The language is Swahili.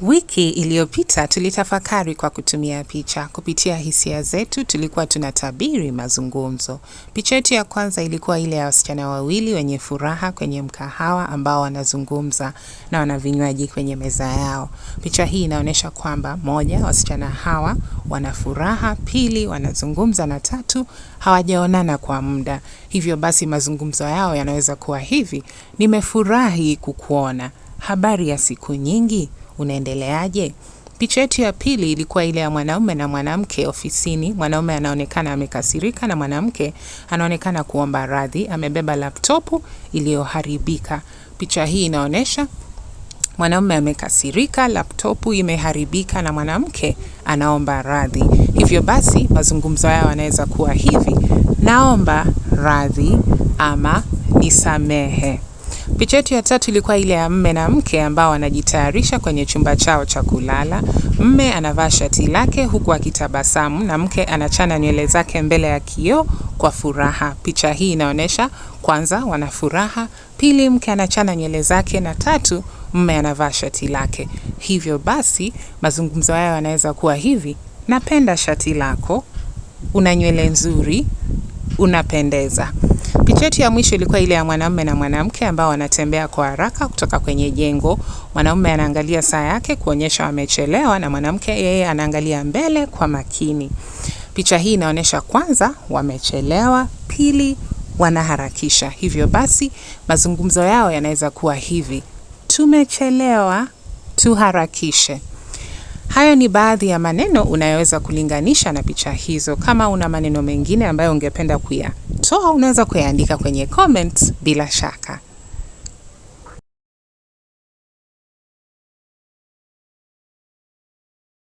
Wiki iliyopita tulitafakari kwa kutumia picha. Kupitia hisia zetu tulikuwa tunatabiri mazungumzo. Picha yetu ya kwanza ilikuwa ile ya wasichana wawili wenye furaha kwenye mkahawa ambao wanazungumza na wana vinywaji kwenye meza yao. Picha hii inaonyesha kwamba moja, wasichana hawa wana furaha, pili, wanazungumza, na tatu, hawajaonana kwa muda. Hivyo basi mazungumzo yao yanaweza kuwa hivi: nimefurahi kukuona. Habari ya siku nyingi? Unaendeleaje? Picha yetu ya pili ilikuwa ile ya mwanaume na mwanamke ofisini. Mwanaume anaonekana amekasirika na mwanamke anaonekana kuomba radhi, amebeba laptopu iliyoharibika. Picha hii inaonyesha mwanaume amekasirika, laptopu imeharibika na mwanamke anaomba radhi. Hivyo basi mazungumzo yao yanaweza kuwa hivi: naomba radhi ama nisamehe. Picha yetu ya tatu ilikuwa ile ya mme na mke ambao wanajitayarisha kwenye chumba chao cha kulala. Mme anavaa shati lake huku akitabasamu na mke anachana nywele zake mbele ya kioo kwa furaha. Picha hii inaonyesha kwanza wana furaha, pili mke anachana nywele zake, na tatu mme anavaa shati lake. Hivyo basi mazungumzo yao yanaweza kuwa hivi: napenda shati lako, una nywele nzuri, unapendeza. Picha yetu ya mwisho ilikuwa ile ya mwanamume na mwanamke ambao wanatembea kwa haraka kutoka kwenye jengo. Mwanamume anaangalia saa yake kuonyesha wamechelewa, na mwanamke yeye anaangalia mbele kwa makini. Picha hii inaonyesha kwanza wamechelewa, pili wanaharakisha. Hivyo basi mazungumzo yao yanaweza kuwa hivi: tumechelewa, tuharakishe. Hayo ni baadhi ya maneno unayoweza kulinganisha na picha hizo. Kama una maneno mengine ambayo ungependa kuyatoa, unaweza kuyaandika kwenye comments bila shaka.